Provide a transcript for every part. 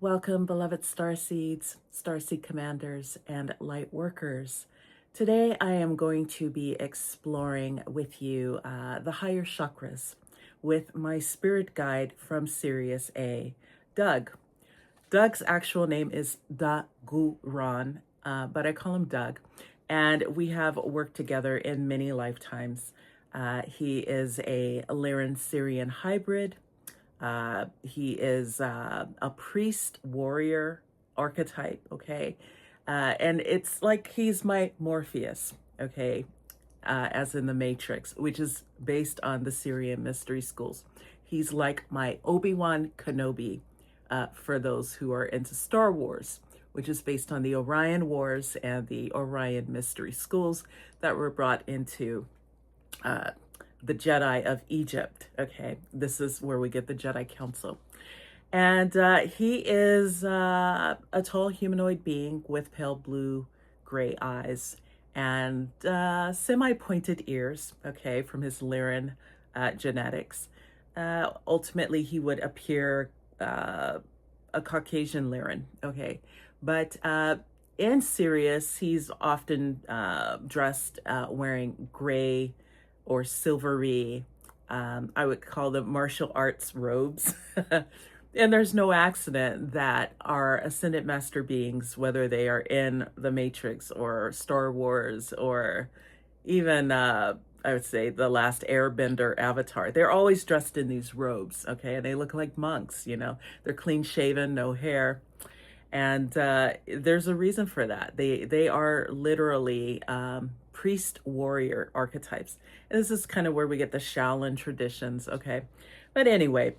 Welcome, beloved starseeds, starseed commanders, and light workers. Today, I am going to be exploring with you the higher chakras with my spirit guide from Sirius A, Doug. Doug's actual name is Daguran, but I call him Doug, and we have worked together in many lifetimes. He is a Lyran-Syrian hybrid. He is a priest warrior archetype, okay? And it's like he's my Morpheus, okay? As in the Matrix, which is based on the Syrian mystery schools. He's like my Obi-Wan Kenobi for those who are into Star Wars, which is based on the Orion Wars and the Orion mystery schools that were brought into the Jedi of Egypt. Okay, this is where we get the Jedi Council. And he is a tall humanoid being with pale blue gray eyes and semi-pointed ears, okay, from his Lyran genetics. Ultimately, he would appear a Caucasian Lyran, okay. But in Sirius, he's often dressed wearing gray or silvery, I would call them martial arts robes. And there's no accident that our ascended master beings, whether they are in the Matrix or Star Wars or even, I would say, the last Airbender Avatar, they're always dressed in these robes, okay? And they look like monks, you know? They're clean shaven, no hair. And there's a reason for that. They are literally priest warrior archetypes. And this is kind of where we get the Shaolin traditions, okay? But anyway,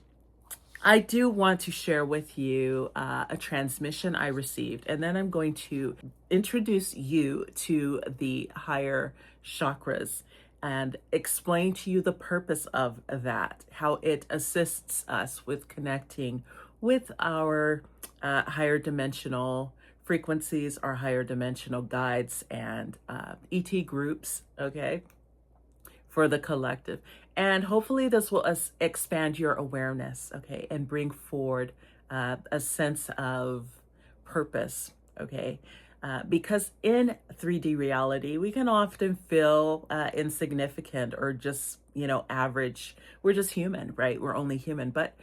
I do want to share with you a transmission I received, and then I'm going to introduce you to the higher chakras and explain to you the purpose of that, how it assists us with connecting with our higher dimensional frequencies, our higher dimensional guides, and ET groups, okay, for the collective. And hopefully this will expand your awareness, okay, and bring forward a sense of purpose, okay? Because in 3D reality, we can often feel insignificant or just, you know, average. We're just human, right? We're only human. But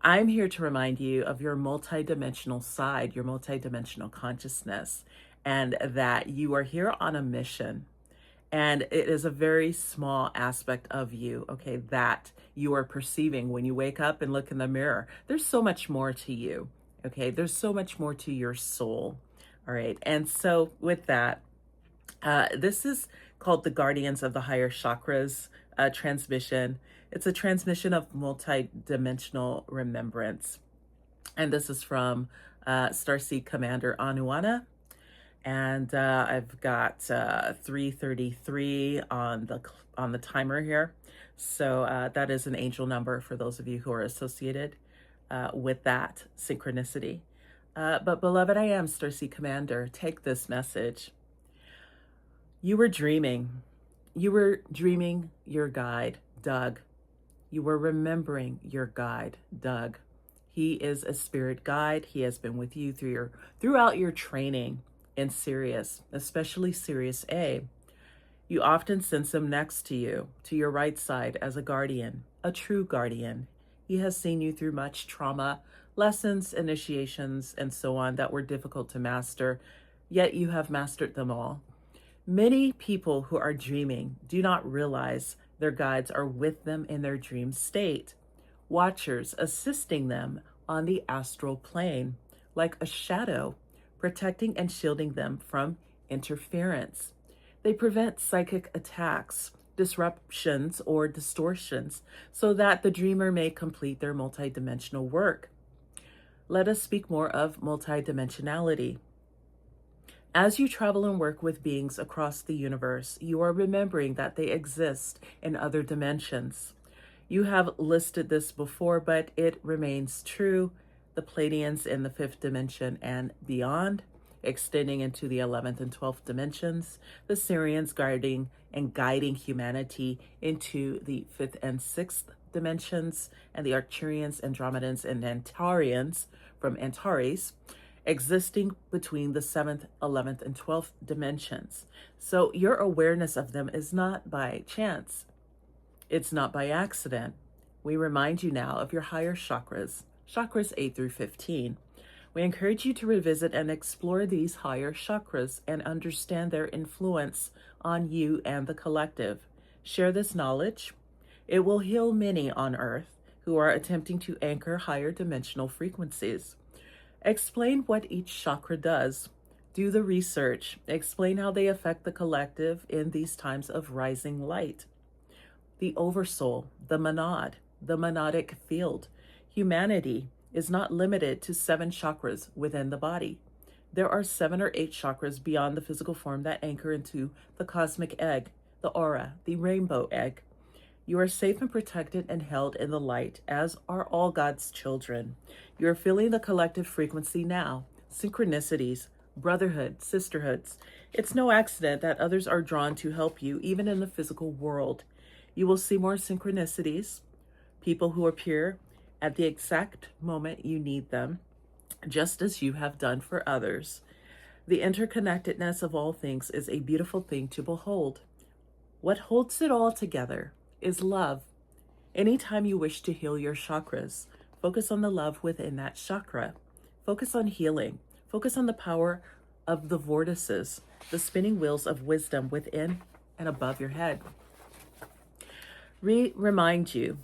I'm here to remind you of your multidimensional side, your multidimensional consciousness, and that you are here on a mission. And it is a very small aspect of you, okay, that you are perceiving when you wake up and look in the mirror. There's so much more to you, okay? There's so much more to your soul, all right? And so with that, this is called the Guardians of the Higher Chakras transmission. It's a transmission of multi-dimensional remembrance. And this is from Starseed Commander Anuanna. And I've got 333 on the timer here. So that is an angel number for those of you who are associated with that synchronicity. But beloved, I am Starseed Commander. Take this message. You were dreaming. You were dreaming your guide, Doug. You were remembering your guide, Doug. He is a spirit guide. He has been with you throughout your training in Sirius, especially Sirius A. You often sense him next to you, to your right side, as a guardian, a true guardian. He has seen you through much trauma, lessons, initiations, and so on that were difficult to master, yet you have mastered them all. Many people who are dreaming do not realize their guides are with them in their dream state, watchers assisting them on the astral plane, like a shadow, protecting and shielding them from interference. They prevent psychic attacks, disruptions, or distortions so that the dreamer may complete their multidimensional work. Let us speak more of multidimensionality. As you travel and work with beings across the universe, you are remembering that they exist in other dimensions. You have listed this before, but it remains true. The Pleiadians in the 5th dimension and beyond, extending into the 11th and 12th dimensions, the Syrians guarding and guiding humanity into the 5th and 6th dimensions, and the Arcturians, Andromedans, and Antarians from Antares, existing between the 7th, 11th, and 12th dimensions. So your awareness of them is not by chance. It's not by accident. We remind you now of your higher chakras, chakras 8 through 15. We encourage you to revisit and explore these higher chakras and understand their influence on you and the collective. Share this knowledge. It will heal many on Earth who are attempting to anchor higher dimensional frequencies. Explain what each chakra does. Do the research. Explain how they affect the collective in these times of rising light. The Oversoul, the monad, the monadic field. Humanity is not limited to 7 chakras within the body. There are 7 or 8 chakras beyond the physical form that anchor into the cosmic egg, the aura, the rainbow egg. You are safe and protected and held in the light, as are all God's children. You are feeling the collective frequency now. Synchronicities, brotherhood, sisterhoods. It's no accident that others are drawn to help you, even in the physical world. You will see more synchronicities, people who appear at the exact moment you need them, just as you have done for others. The interconnectedness of all things is a beautiful thing to behold. What holds it all together is love. Anytime you wish to heal your chakras, focus on the love within that chakra. Focus on healing. Focus on the power of the vortices, the spinning wheels of wisdom within and above your head. Remind you,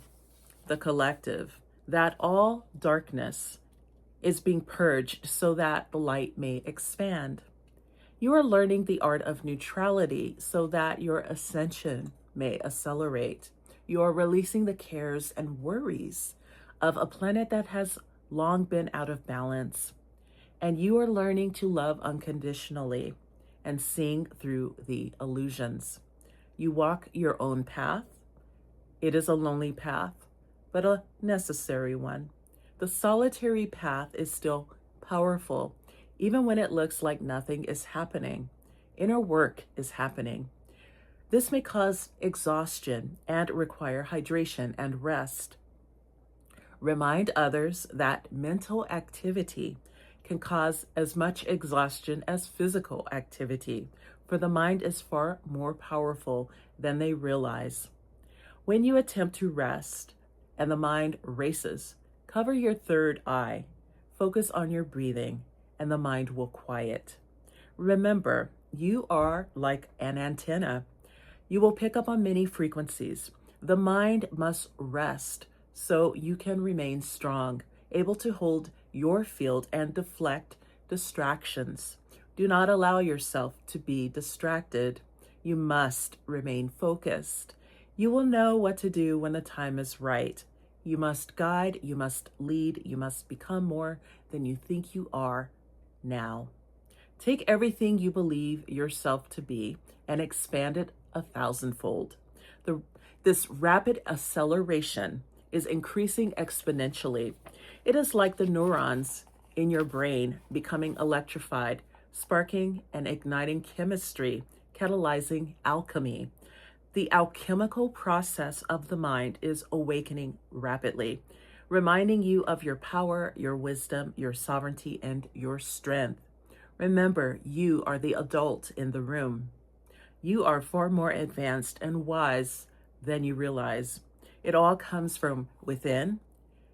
the collective, that all darkness is being purged so that the light may expand. You are learning the art of neutrality so that your ascension may accelerate. You are releasing the cares and worries of a planet that has long been out of balance. And you are learning to love unconditionally and seeing through the illusions. You walk your own path. It is a lonely path, but a necessary one. The solitary path is still powerful, even when it looks like nothing is happening. Inner work is happening. This may cause exhaustion and require hydration and rest. Remind others that mental activity can cause as much exhaustion as physical activity, for the mind is far more powerful than they realize. When you attempt to rest and the mind races, cover your third eye, focus on your breathing, and the mind will quiet. Remember, you are like an antenna. You will pick up on many frequencies. The mind must rest so you can remain strong, able to hold your field and deflect distractions. Do not allow yourself to be distracted. You must remain focused. You will know what to do when the time is right. You must guide, you must lead, you must become more than you think you are now. Take everything you believe yourself to be and expand it 1,000-fold. This rapid acceleration is increasing exponentially. It is like the neurons in your brain becoming electrified, sparking and igniting chemistry, catalyzing alchemy. The alchemical process of the mind is awakening rapidly, reminding you of your power, your wisdom, your sovereignty, and your strength. Remember, you are the adult in the room. You are far more advanced and wise than you realize. It all comes from within,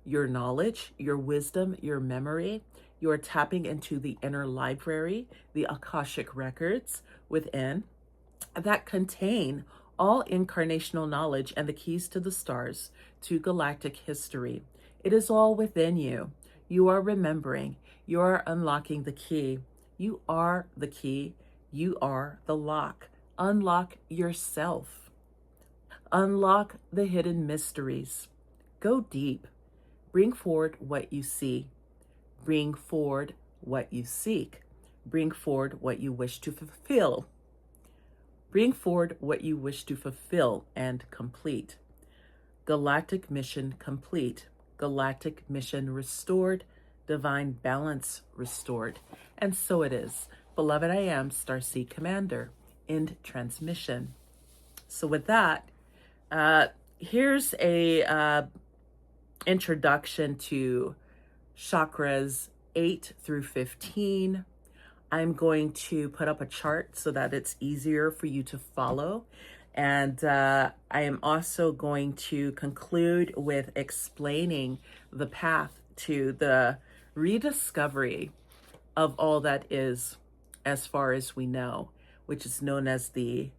your knowledge, your wisdom, your memory. You are tapping into the inner library, the Akashic records within that contain all incarnational knowledge and the keys to the stars, to galactic history. It is all within you. You are remembering. You are unlocking the key. You are the key. You are the lock. Unlock yourself. Unlock the hidden mysteries. Go deep. Bring forward what you see. Bring forward what you seek. Bring forward what you wish to fulfill. Bring forward what you wish to fulfill and complete. Galactic mission complete. Galactic mission restored. Divine balance restored. And so it is. Beloved, I am Starseed Commander. End transmission. So with that, here's a introduction to chakras 8 through 15. I'm going to put up a chart so that it's easier for you to follow. And I am also going to conclude with explaining the path to the rediscovery of all that is, as far as we know, which is known as the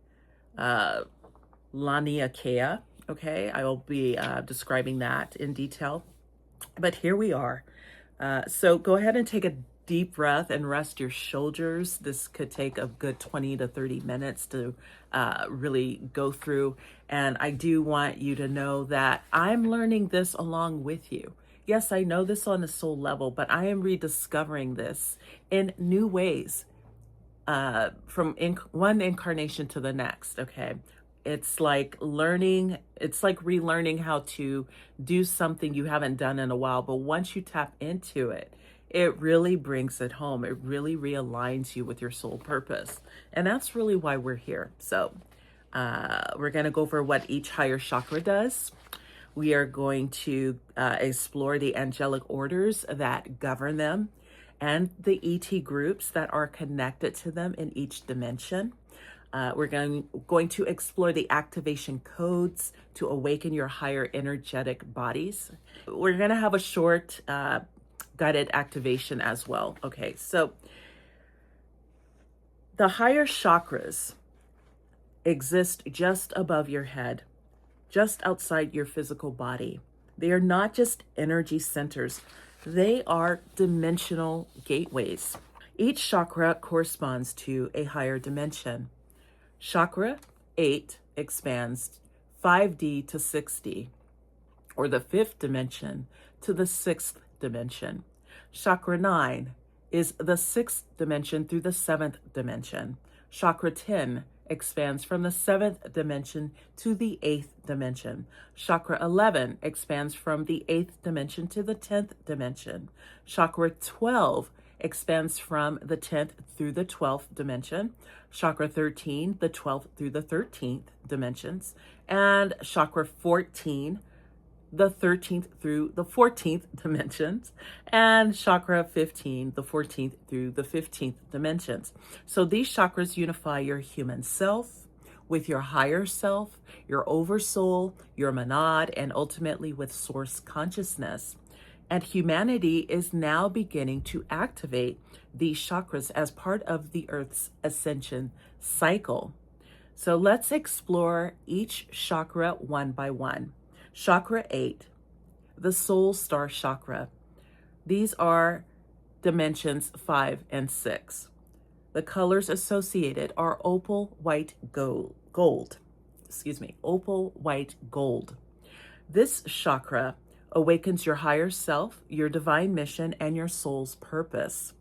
Laniakea. Okay, I will be describing that in detail. But here we are. So go ahead and take a deep breath and rest your shoulders. This could take a good 20 to 30 minutes to really go through. And I do want you to know that I'm learning this along with you. Yes, I know this on a soul level, but I am rediscovering this in new ways from one incarnation to the next, okay? It's like relearning how to do something you haven't done in a while, but once you tap into it, it really brings it home. It really realigns you with your soul purpose. And that's really why we're here. So we're going to go over what each higher chakra does. We are going to explore the angelic orders that govern them and the ET groups that are connected to them in each dimension. We're going to explore the activation codes to awaken your higher energetic bodies. We're going to have a short guided activation as well. Okay, so the higher chakras exist just above your head, just outside your physical body. They are not just energy centers. They are dimensional gateways. Each chakra corresponds to a higher dimension. Chakra 8 expands 5D to 6D, or the 5th dimension to the 6th dimension. Chakra 9 is the 6th dimension through the 7th dimension. Chakra 10 expands from the 7th dimension to the 8th dimension. Chakra 11 expands from the 8th dimension to the 10th dimension. Chakra 12 expands from the 10th through the 12th dimension. Chakra 13, the 12th through the 13th dimensions. And chakra 14, the 13th through the 14th dimensions. And chakra 15, the 14th through the 15th dimensions. So these chakras unify your human self with your higher self, your oversoul, your monad, and ultimately with source consciousness. And humanity is now beginning to activate these chakras as part of the Earth's ascension cycle. So let's explore each chakra one by one. Chakra 8, the soul star chakra. These are dimensions 5 and 6. The colors associated are opal, white, gold. Opal, white, gold. This chakra awakens your higher self, your divine mission, and your soul's purpose.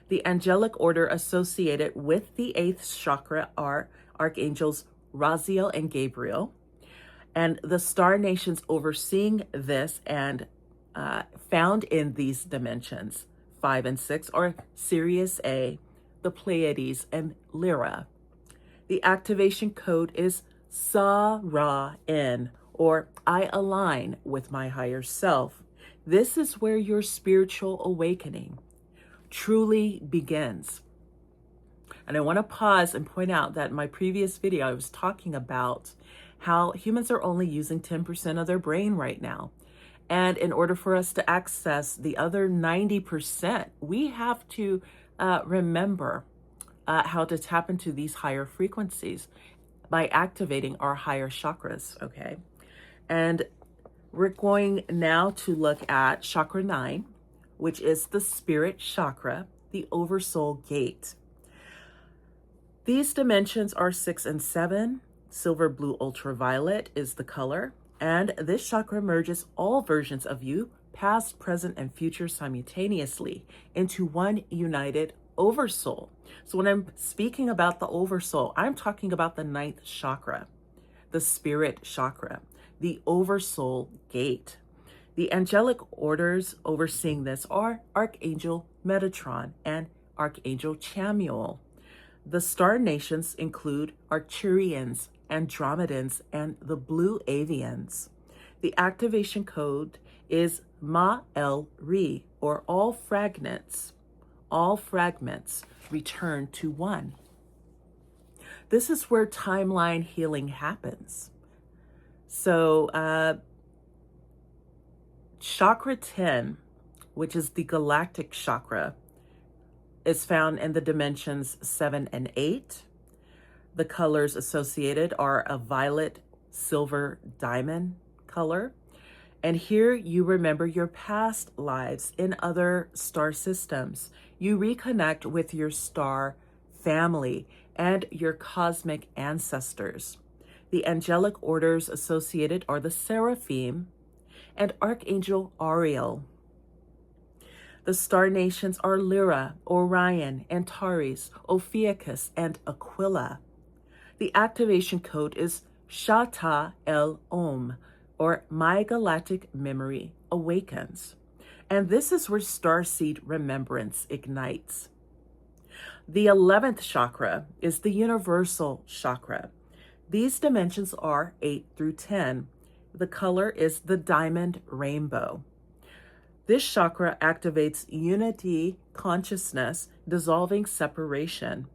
The angelic order associated with the 8th chakra are archangels Raziel and Gabriel, and the star nations overseeing this and found in these dimensions 5 and 6 are Sirius A, the Pleiades, and Lyra. The activation code is Sa-Ra-N, or I align with my higher self. This is where your spiritual awakening truly begins. And I want to pause and point out that in my previous video, I was talking about how humans are only using 10% of their brain right now. And in order for us to access the other 90%, we have to remember how to tap into these higher frequencies by activating our higher chakras, okay? And we're going now to look at chakra 9, which is the spirit chakra, the oversoul gate. These dimensions are 6 and 7. Silver, blue, ultraviolet is the color. And this chakra merges all versions of you, past, present, and future simultaneously into one united oversoul. So when I'm speaking about the oversoul, I'm talking about the 9th chakra, the spirit chakra, the oversoul gate. The angelic orders overseeing this are Archangel Metatron and Archangel Chamuel. The star nations include Arcturians, Andromedans, and the Blue Avians. The activation code is Ma-El-Ri, or all fragments return to one. This is where timeline healing happens. So chakra 10, which is the galactic chakra, is found in the dimensions 7 and 8. The colors associated are a violet, silver, diamond color. And here you remember your past lives in other star systems. You reconnect with your star family and your cosmic ancestors. The angelic orders associated are the Seraphim and Archangel Ariel. The star nations are Lyra, Orion, Antares, Ophiuchus, and Aquila. The activation code is Shata El Om, or My Galactic Memory Awakens. And this is where starseed remembrance ignites. The 11th chakra is the universal chakra. These dimensions are 8 through 10. The color is the diamond rainbow. This chakra activates unity consciousness, dissolving separation,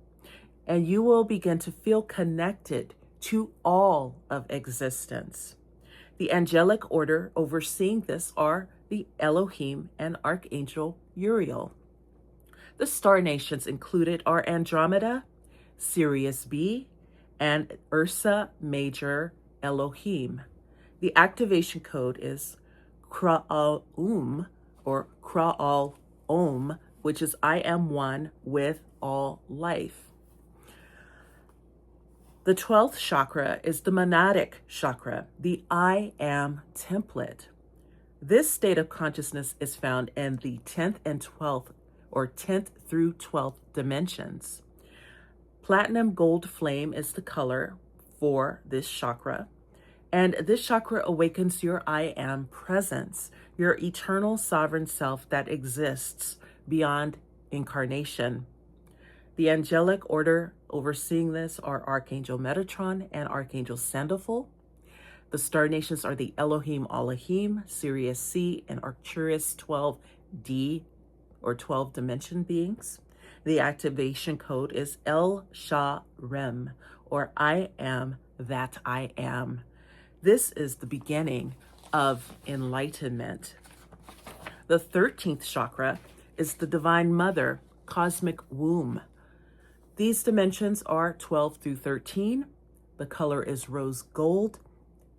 and you will begin to feel connected to all of existence. The angelic order overseeing this are the Elohim and Archangel Uriel. The star nations included are Andromeda, Sirius B, and Ursa Major Elohim. The activation code is Kra'al or Kra'al Om, which is I am one with all life. The 12th chakra is the monadic chakra, the I am template. This state of consciousness is found in the 10th and 12th, or 10th through 12th dimensions. Platinum gold flame is the color for this chakra. And this chakra awakens your I am presence, your eternal sovereign self that exists beyond incarnation. The angelic order overseeing this are Archangel Metatron and Archangel Sandalphon. The star nations are the Elohim Elohim, Sirius C, and Arcturus 12D, or 12 dimension beings. The activation code is El Sha Rem, or I am that I am. This is the beginning of enlightenment. The 13th chakra is the Divine Mother, Cosmic Womb. These dimensions are 12 through 13. The color is rose gold.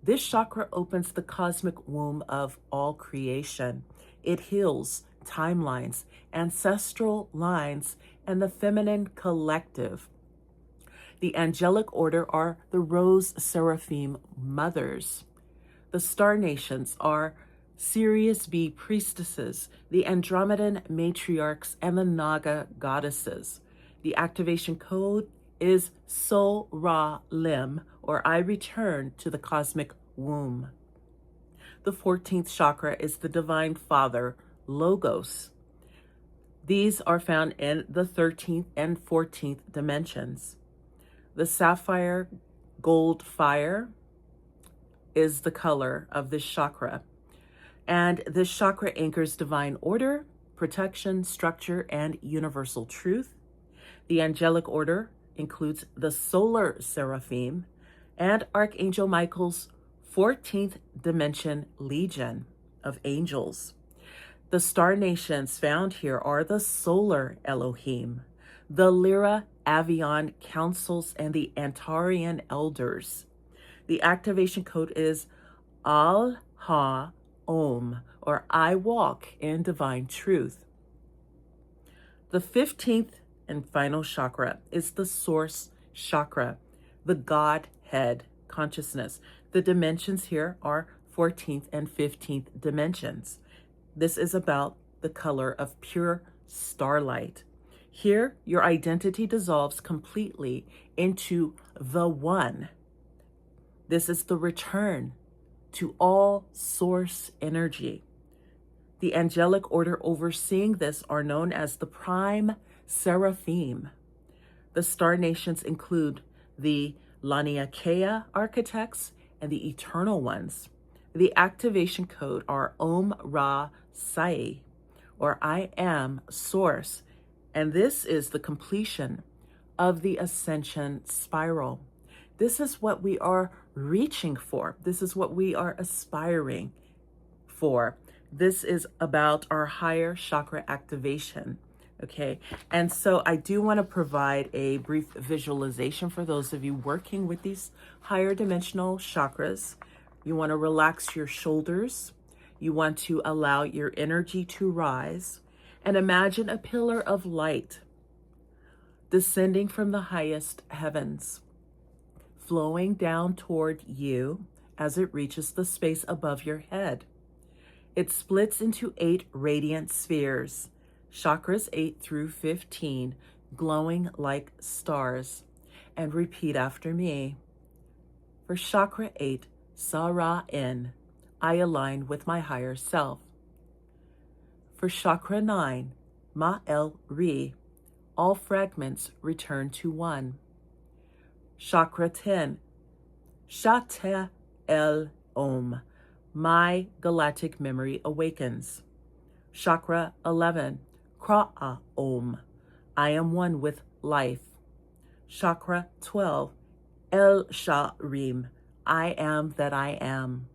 This chakra opens the cosmic womb of all creation. It heals timelines, ancestral lines, and the feminine collective. The angelic order are the Rose Seraphim Mothers. The star nations are Sirius B priestesses, the Andromedan matriarchs, and the Naga goddesses. The activation code is So Ra Lim, or I return to the cosmic womb. The 14th chakra is the Divine Father, Logos. These are found in the 13th and 14th dimensions. The sapphire gold fire is the color of this chakra. And this chakra anchors divine order, protection, structure, and universal truth. The angelic order includes the solar seraphim and Archangel Michael's 14th dimension legion of angels. The star nations found here are the solar Elohim, the Lyra Avion councils, and the Antarian elders. The activation code is Al Ha Om, or I walk in divine truth. The 15th and final chakra is the source chakra, the Godhead consciousness. The dimensions here are 14th and 15th dimensions. This is about the color of pure starlight. Here, your identity dissolves completely into the one. This is the return to all source energy. The angelic order overseeing this are known as the Prime Seraphim. The star nations include the Laniakea architects and the Eternal Ones. The activation code are Om Ra Sai, or I am source. And this is the completion of the ascension spiral. This is what we are reaching for. This is what we are aspiring for. This is about our higher chakra activation. Okay, and so I do want to provide a brief visualization for those of you working with these higher dimensional chakras. You want to relax your shoulders. You want to allow your energy to rise, and imagine a pillar of light descending from the highest heavens, flowing down toward you as it reaches the space above your head. It splits into 8 radiant spheres, chakras 8 through 15, glowing like stars. And repeat after me. For chakra 8, Sa-Ra-In, I align with my higher self. For chakra 9, Ma-El-Ri, all fragments return to one. Chakra 10, Sha-Te-El-Om, my galactic memory awakens. Chakra 11, Kra-A-Om, I am one with life. Chakra 12, El-Sha-Rim, I am that I am.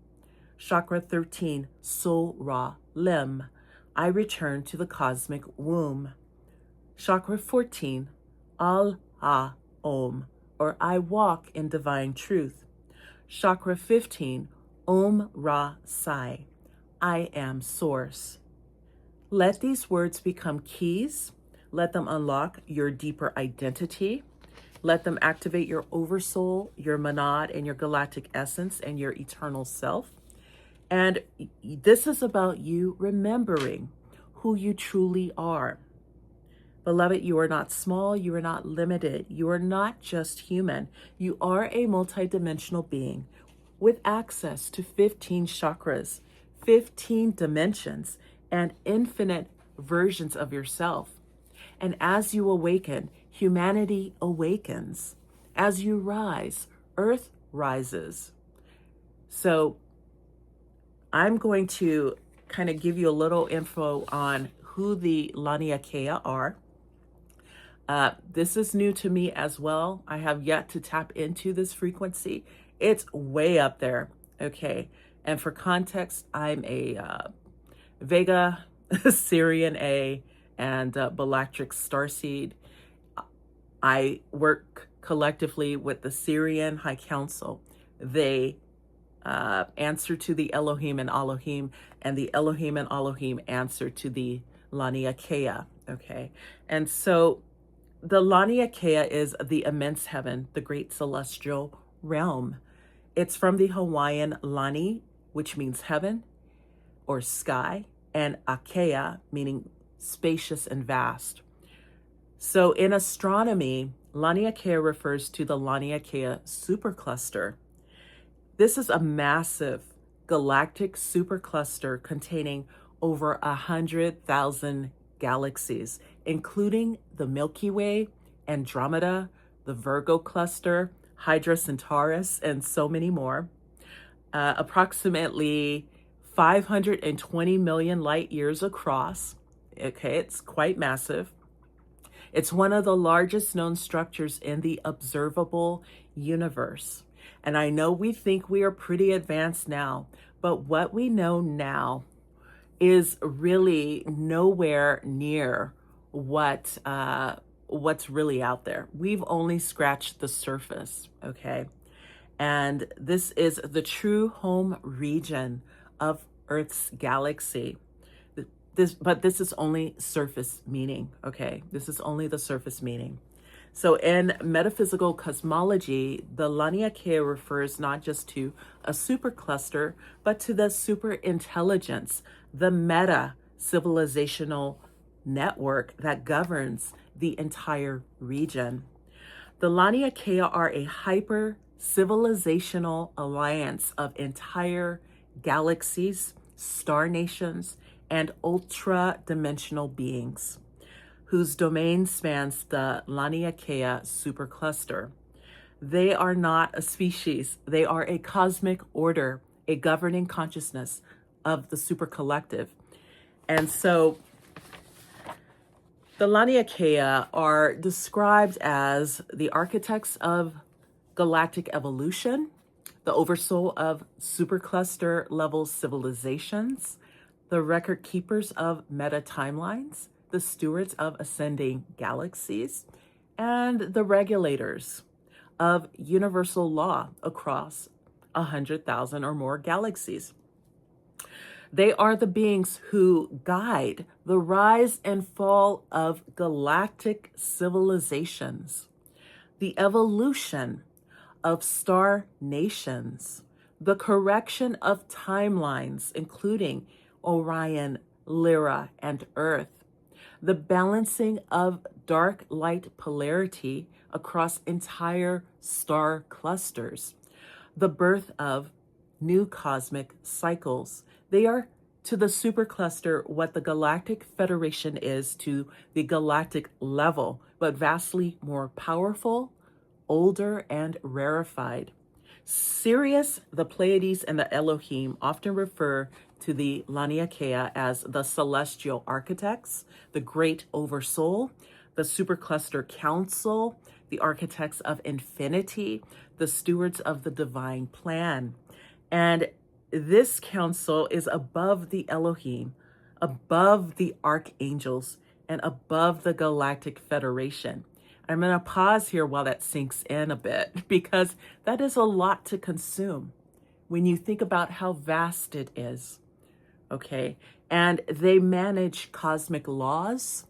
Chakra 13, So-Ra-Lem, I return to the cosmic womb. Chakra 14, Al-Ha-Om, or I walk in divine truth. Chakra 15, Om-Ra-Sai, I am source. Let these words become keys. Let them unlock your deeper identity. Let them activate your oversoul, your monad, and your galactic essence, and your eternal self. And this is about you remembering who you truly are. Beloved, you are not small. You are not limited. You are not just human. You are a multidimensional being with access to 15 chakras, 15 dimensions, and infinite versions of yourself. And as you awaken, humanity awakens. As you rise, Earth rises. So I'm going to kind of give you a little info on who the Laniakea are. This is new to me as well. I have yet to tap into this frequency. It's way up there, okay? And for context, I'm a Vega, Sirian A, and Galactic Starseed. I work collectively with the Sirian High Council. They answer to the Elohim and Elohim, and the Elohim and Elohim answer to the Laniakea, okay? And so the Laniakea is the immense heaven, the great celestial realm. It's from the Hawaiian Lani, which means heaven or sky, and Akea, meaning spacious and vast. So in astronomy, Laniakea refers to the Laniakea supercluster. This is a massive galactic supercluster containing over 100,000 galaxies, including the Milky Way, Andromeda, the Virgo cluster, Hydra Centaurus, and so many more. Approximately 520 million light years across. Okay, it's quite massive. It's one of the largest known structures in the observable universe. And I know we think we are pretty advanced now, but what we know now is really nowhere near what's really out there. We've only scratched the surface, okay? And this is the true home region of Earth's galaxy. But this is only surface meaning, okay? This is only the surface meaning. So in metaphysical cosmology, the Laniakea refers not just to a supercluster, but to the super intelligence, the meta civilizational network that governs the entire region. The Laniakea are a hyper civilizational alliance of entire galaxies, star nations, and ultra-dimensional beings whose domain spans the Laniakea supercluster. They are not a species. They are a cosmic order, a governing consciousness of the super collective. And so The Laniakea are described as the architects of galactic evolution, the oversoul of supercluster level civilizations, the record keepers of meta timelines, the stewards of ascending galaxies, and the regulators of universal law across 100,000 or more galaxies. They are the beings who guide the rise and fall of galactic civilizations, the evolution of star nations, the correction of timelines, including Orion, Lyra, and Earth, the balancing of dark light polarity across entire star clusters, the birth of new cosmic cycles. They are to the supercluster what the Galactic Federation is to the galactic level, but vastly more powerful, older, and rarefied. Sirius, the Pleiades, and the Elohim often refer to the Laniakea as the celestial architects, the great oversoul, the supercluster council, the architects of infinity, the stewards of the divine plan. And this council is above the Elohim, above the archangels, and above the Galactic Federation. I'm going to pause here while that sinks in a bit, because that is a lot to consume when you think about how vast it is. Okay. And they manage cosmic laws,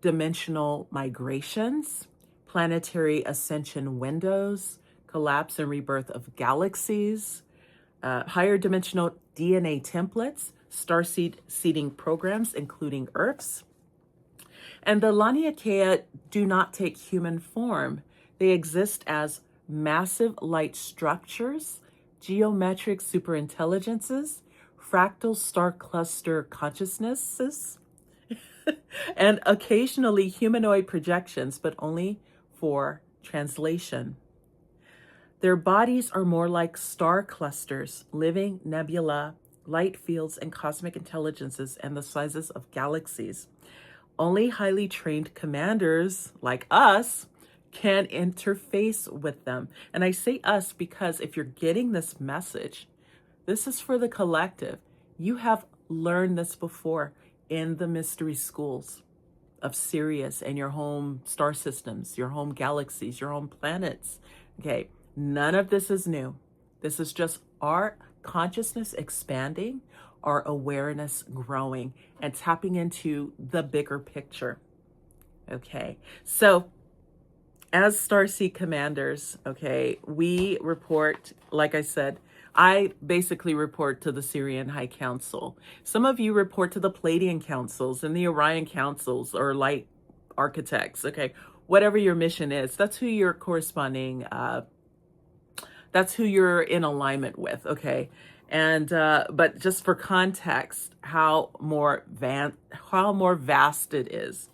dimensional migrations, planetary ascension windows, collapse and rebirth of galaxies, higher dimensional DNA templates, starseed seeding programs, including Earths. And the Laniakea do not take human form. They exist as massive light structures, geometric superintelligences, fractal star cluster consciousnesses, and occasionally humanoid projections, but only for translation. Their bodies are more like star clusters, living nebula, light fields, and cosmic intelligences, and the sizes of galaxies. Only highly trained commanders like us can interface with them. And I say us because if you're getting this message, this is for the collective. You have learned this before in the mystery schools of Sirius and your home star systems, your home galaxies, your home planets. Okay, none of this is new. This is just our consciousness expanding, our awareness growing, and tapping into the bigger picture. Okay, so as Starseed Commanders, okay, we report, like I said, I basically report to the Sirian High Council. Some of you report to the Pleiadian councils and the Orion councils or light architects. Okay, whatever your mission is, that's who you're corresponding. That's who you're in alignment with. Okay, and but just for context, how more vast it is.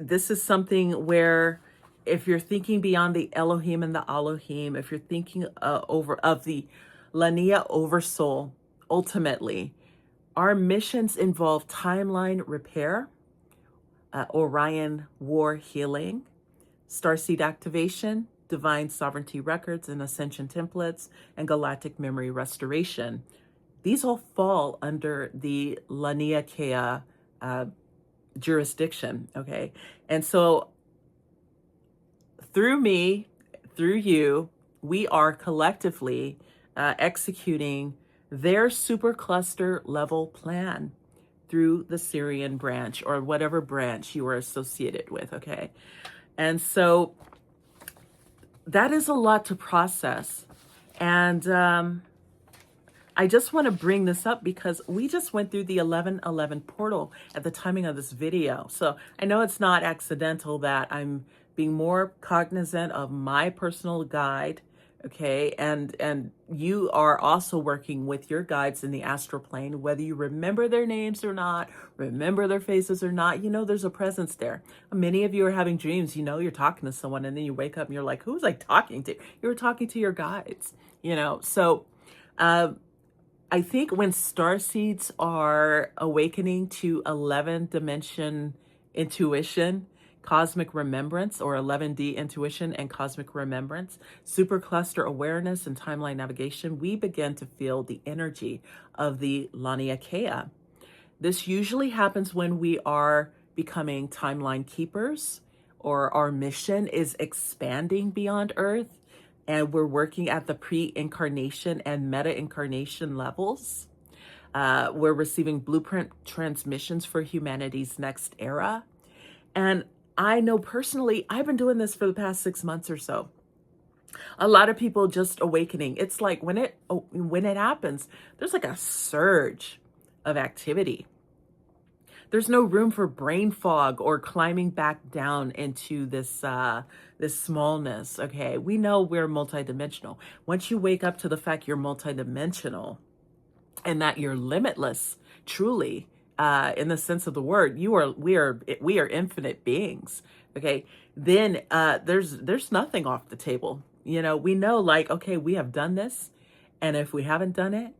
This is something where, if you're thinking beyond the Elohim and the Elohim, if you're thinking of the Lania Oversoul, ultimately, our missions involve timeline repair, Orion war healing, starseed activation, divine sovereignty records and ascension templates, and galactic memory restoration. These all fall under the Laniakea jurisdiction, okay? And so through me, through you, we are collectively executing their supercluster level plan through the Sirian branch or whatever branch you are associated with, okay? And so that is a lot to process. And I just want to bring this up because we just went through the 1111 portal at the timing of this video. So I know it's not accidental that I'm being more cognizant of my personal guide, okay? And you are also working with your guides in the astral plane, whether you remember their names or not, remember their faces or not, you know there's a presence there. Many of you are having dreams, you know you're talking to someone and then you wake up and you're like, who was I talking to? You were talking to your guides, you know? So I think when starseeds are awakening to 11 dimension intuition, cosmic remembrance, or 11D intuition and cosmic remembrance, supercluster awareness, and timeline navigation, we begin to feel the energy of the Laniakea. This usually happens when we are becoming timeline keepers, or our mission is expanding beyond Earth, and we're working at the pre-incarnation and meta-incarnation levels. We're receiving blueprint transmissions for humanity's next era. And I know personally, I've been doing this for the past 6 months or so. A lot of people just awakening. It's like when it happens, there's like a surge of activity. There's no room for brain fog or climbing back down into this this smallness. Okay, we know we're multidimensional. Once you wake up to the fact you're multidimensional and that you're limitless, truly, in the sense of the word, we are infinite beings. Okay, then there's nothing off the table. You know, we know, like, okay, we have done this, and if we haven't done it,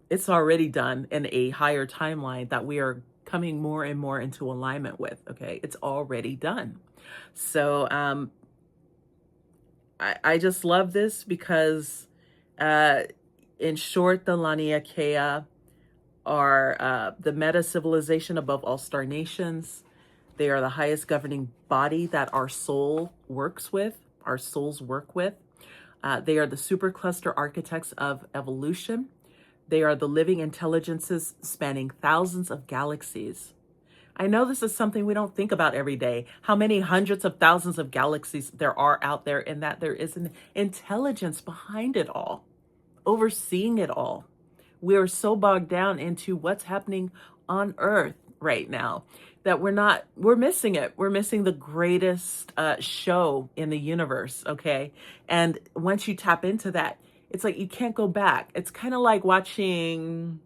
it's already done in a higher timeline that we are coming more and more into alignment with. Okay, it's already done. So I just love this because in short, the Laniakea are the meta civilization above all star nations. They are the highest governing body that our soul works with, our souls work with. They are the supercluster architects of evolution. They are the living intelligences spanning thousands of galaxies. I know this is something we don't think about every day, how many hundreds of thousands of galaxies there are out there, and that there is an intelligence behind it all, overseeing it all. We are so bogged down into what's happening on Earth right now that we're missing it. We're missing the greatest show in the universe, okay? And once you tap into that, it's like you can't go back. It's kind of like watching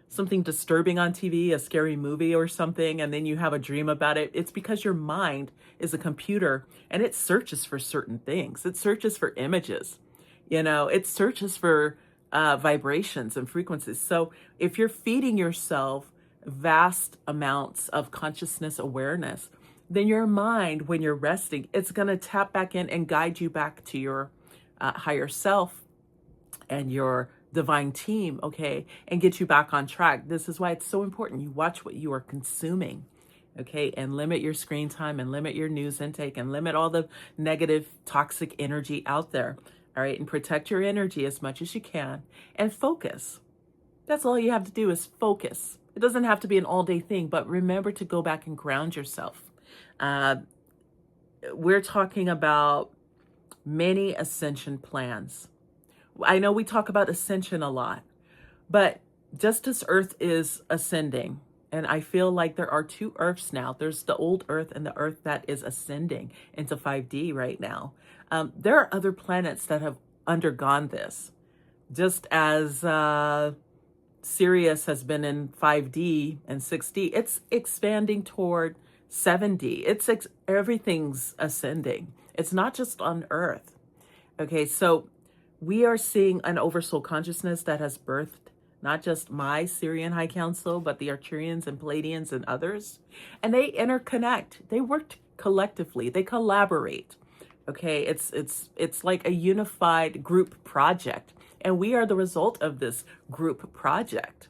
something disturbing on TV, a scary movie or something, and then you have a dream about it. It's because your mind is a computer and it searches for certain things. It searches for images, you know, it searches for vibrations and frequencies. So if you're feeding yourself vast amounts of consciousness awareness, then your mind, when you're resting, it's going to tap back in and guide you back to your higher self and your divine team, okay, and get you back on track. This is why it's so important you watch what you are consuming, okay, and limit your screen time and limit your news intake and limit all the negative, toxic energy out there, all right, and protect your energy as much as you can and focus. That's all you have to do is focus. It doesn't have to be an all-day thing, but remember to go back and ground yourself. We're talking about many ascension plans. I know we talk about ascension a lot, but just as Earth is ascending, and I feel like there are two Earths now. There's the old Earth and the Earth that is ascending into 5D right now. There are other planets that have undergone this, just as Sirius has been in 5D and 6D. It's expanding toward 7D. Everything's ascending. It's not just on Earth. Okay, so we are seeing an Oversoul consciousness that has birthed not just my Syrian High Council, but the Arcturians and Palladians and others. And they interconnect. They work collectively. They collaborate. Okay, it's like a unified group project. And we are the result of this group project.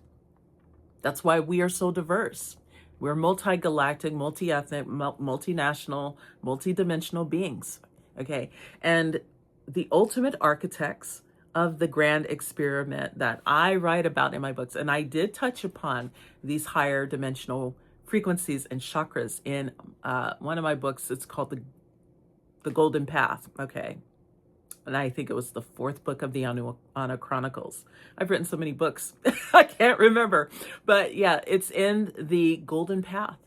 That's why we are so diverse. We're multi-galactic, multi-ethnic, multinational, multi-dimensional beings. Okay, and the ultimate architects of the grand experiment that I write about in my books, and I did touch upon these higher dimensional frequencies and chakras in one of my books. It's called the Golden Path. Okay, and I think it was the 4th book of the Anuanna Chronicles. I've written so many books, I can't remember. But yeah, it's in the Golden Path.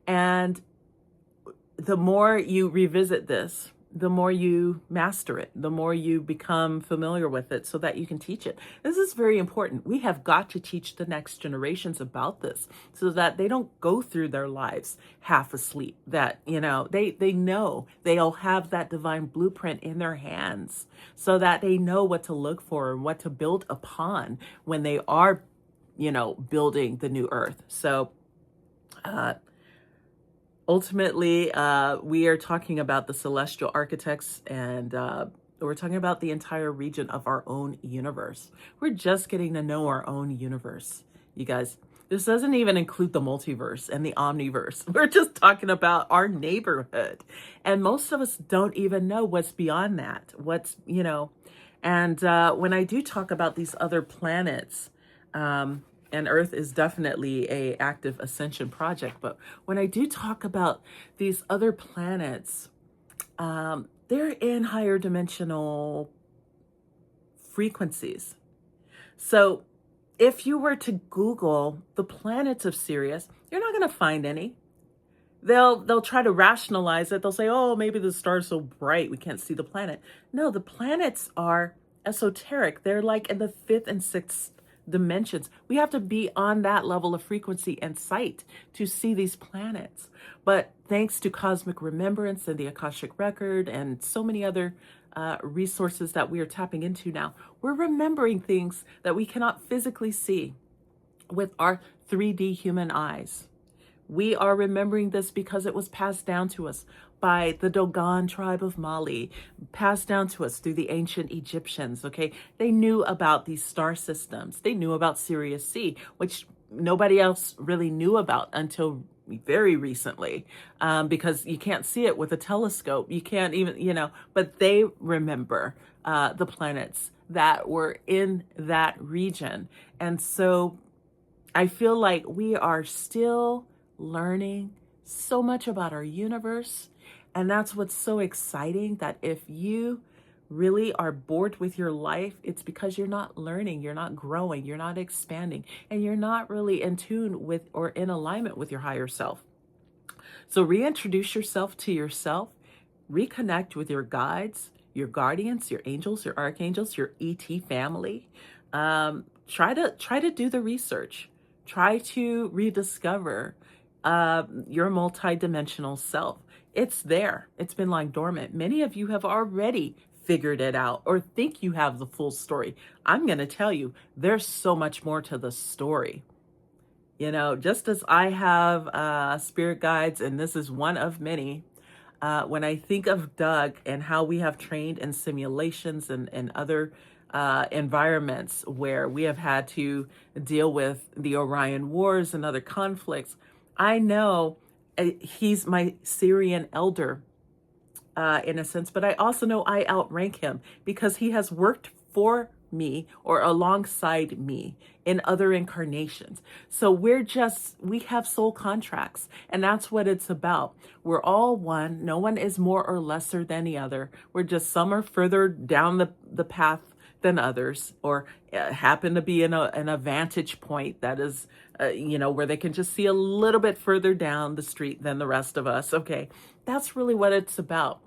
And the more you revisit this, the more you master it, the more you become familiar with it so that you can teach it. This is very important. We have got to teach the next generations about this so that they don't go through their lives half asleep, that, they know they'll have that divine blueprint in their hands so that they know what to look for and what to build upon when they are, building the new earth. So, ultimately, we are talking about the celestial architects, and we're talking about the entire region of our own universe. We're just getting to know our own universe, you guys. This doesn't even include the multiverse and the omniverse. We're just talking about our neighborhood. And most of us don't even know what's beyond that. And when I do talk about these other planets, and Earth is definitely a active ascension project. But when I do talk about these other planets, they're in higher dimensional frequencies. So if you were to Google the planets of Sirius, you're not going to find any. They'll try to rationalize it. They'll say, oh, maybe the star's so bright we can't see the planet. No, the planets are esoteric. They're like in the fifth and sixth dimensions. We have to be on that level of frequency and sight to see these planets. But thanks to cosmic remembrance and the Akashic record and so many other resources that we are tapping into now, we're remembering things that we cannot physically see with our 3D human eyes. We are remembering this because it was passed down to us by the Dogon tribe of Mali, passed down to us through the ancient Egyptians, okay? They knew about these star systems. They knew about Sirius C, which nobody else really knew about until very recently, because you can't see it with a telescope. You can't even, but they remember the planets that were in that region. And so I feel like we are still learning so much about our universe. And that's what's so exciting, that if you really are bored with your life, it's because you're not learning, you're not growing, you're not expanding, and you're not really in tune with or in alignment with your higher self. So reintroduce yourself to yourself, reconnect with your guides, your guardians, your angels, your archangels, your ET family. Try to do the research. Try to rediscover your multidimensional self. It's there. It's been lying dormant. Many of you have already figured it out or think you have the full story. I'm going to tell you, there's so much more to the story. Just as I have spirit guides, and this is one of many, when I think of Doug and how we have trained in simulations and other environments where we have had to deal with the Orion Wars and other conflicts, I know he's my Syrian elder in a sense, but I also know I outrank him because he has worked for me or alongside me in other incarnations. So we have soul contracts, and that's what it's about. We're all one. No one is more or lesser than the other. Some are further down the path than others, or happen to be in a vantage point that is, where they can just see a little bit further down the street than the rest of us. Okay, that's really what it's about.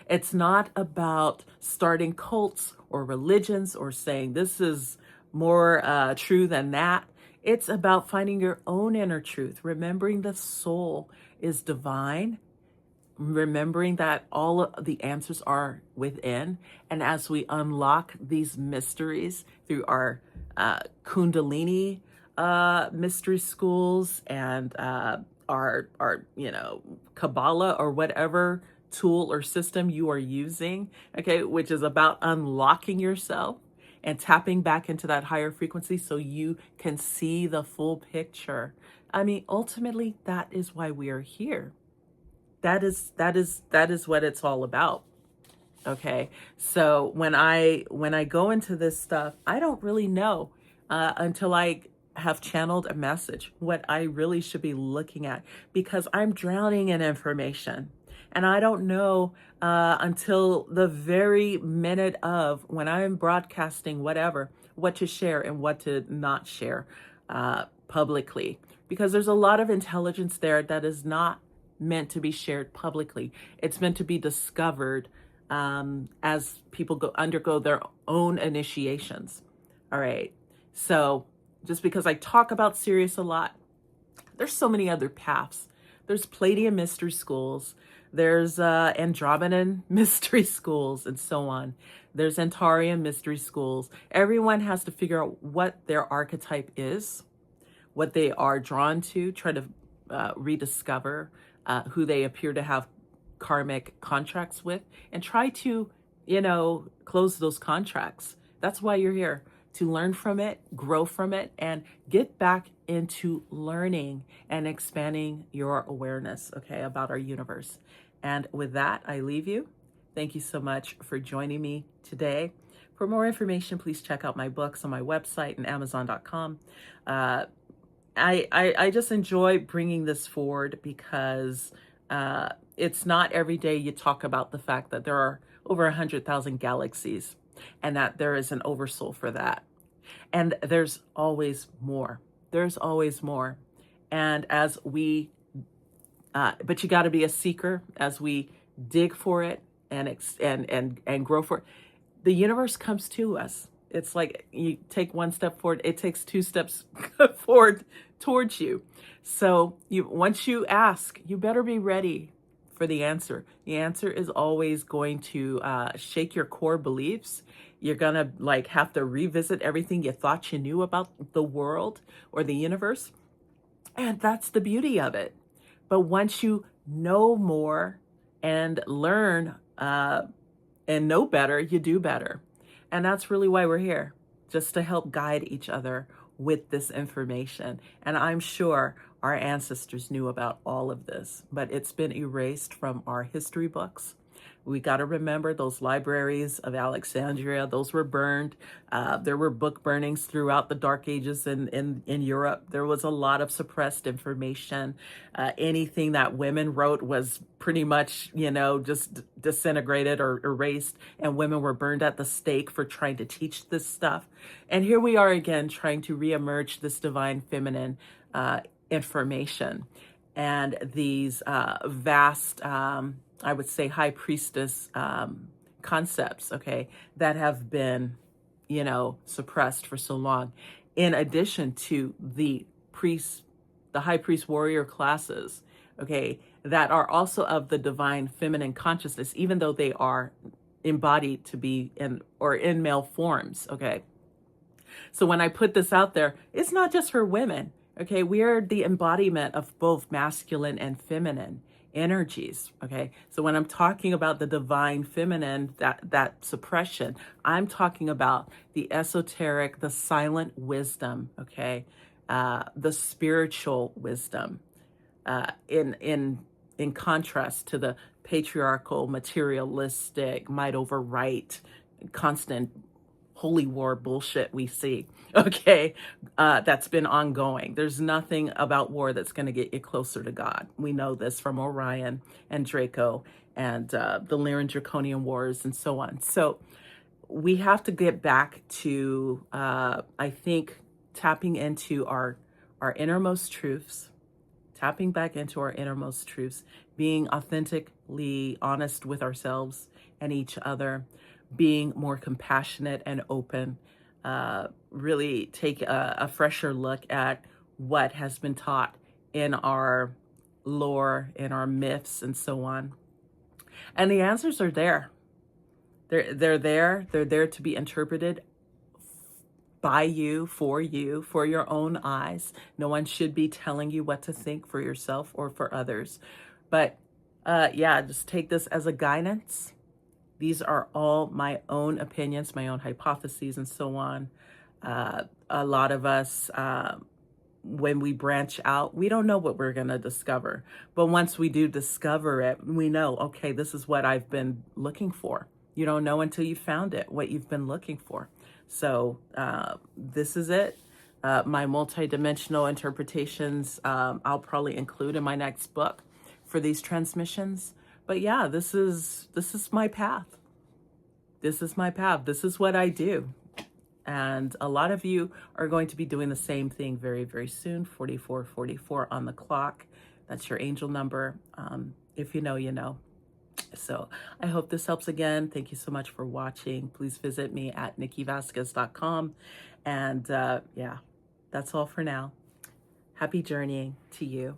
It's not about starting cults or religions or saying this is more true than that. It's about finding your own inner truth, remembering the soul is divine, remembering that all of the answers are within. And as we unlock these mysteries through our Kundalini mystery schools and our Kabbalah or whatever tool or system you are using, okay, which is about unlocking yourself and tapping back into that higher frequency so you can see the full picture. I mean, ultimately, that is why we are here. That is what it's all about. Okay. So when I go into this stuff, I don't really know until I have channeled a message what I really should be looking at, because I'm drowning in information. And I don't know until the very minute of when I'm broadcasting whatever, what to share and what to not share publicly. Because there's a lot of intelligence there that is not meant to be shared publicly. It's meant to be discovered as people undergo their own initiations. All right. So just because I talk about Sirius a lot, there's so many other paths. There's Palladian mystery schools. There's Andromedan mystery schools, and so on. There's Antarian mystery schools. Everyone has to figure out what their archetype is, what they are drawn to, try to rediscover who they appear to have karmic contracts with, and try to, close those contracts. That's why you're here, to learn from it, grow from it, and get back into learning and expanding your awareness, okay, about our universe. And with that, I leave you. Thank you so much for joining me today. For more information, please check out my books on my website and Amazon.com. I just enjoy bringing this forward because it's not every day you talk about the fact that there are over 100,000 galaxies and that there is an oversoul for that. And there's always more. There's always more. And as we, but you got to be a seeker as we dig for it and grow for it. The universe comes to us. It's like you take one step forward, it takes two steps forward towards you. So once you ask, you better be ready for the answer. The answer is always going to shake your core beliefs. You're going to have to revisit everything you thought you knew about the world or the universe. And that's the beauty of it. But once you know more and learn and know better, you do better. And that's really why we're here, just to help guide each other with this information. And I'm sure our ancestors knew about all of this, but it's been erased from our history books. We got to remember those libraries of Alexandria, those were burned. There were book burnings throughout the Dark Ages in Europe. There was a lot of suppressed information. Anything that women wrote was pretty much, just disintegrated or erased, and women were burned at the stake for trying to teach this stuff. And here we are again, trying to reemerge this divine feminine information and these vast, I would say, high priestess concepts, okay, that have been, suppressed for so long. In addition to the priests, the high priest warrior classes, okay, that are also of the divine feminine consciousness, even though they are embodied to be in male forms, okay. So when I put this out there, it's not just for women, okay. We are the embodiment of both masculine and feminine energies, okay. So when I'm talking about the divine feminine, that suppression, I'm talking about the esoteric, the silent wisdom, okay, the spiritual wisdom, in contrast to the patriarchal, materialistic, might over right, constant holy war bullshit we see, okay, that's been ongoing. There's nothing about war that's going to get you closer to God. We know this from Orion and Draco and the Lyran Draconian Wars and so on. So we have to get back to, I think, tapping into our innermost truths, tapping back into our innermost truths, being authentically honest with ourselves and each other, being more compassionate and open, really take a fresher look at what has been taught in our lore, in our myths, and so on. And the answers are there. They're there. They're there to be interpreted by you, for your own eyes. No one should be telling you what to think for yourself or for others. But just take this as a guidance. These are all my own opinions, my own hypotheses, and so on. A lot of us, when we branch out, we don't know what we're going to discover. But once we do discover it, we know, okay, this is what I've been looking for. You don't know until you found it, what you've been looking for. So this is it. My multidimensional interpretations, I'll probably include in my next book for these transmissions. But yeah, this is my path. This is my path. This is what I do. And a lot of you are going to be doing the same thing very, very soon. 4444 on the clock. That's your angel number. If you know, you know. So I hope this helps again. Thank you so much for watching. Please visit me at nikkivasquez.com. And yeah, that's all for now. Happy journeying to you.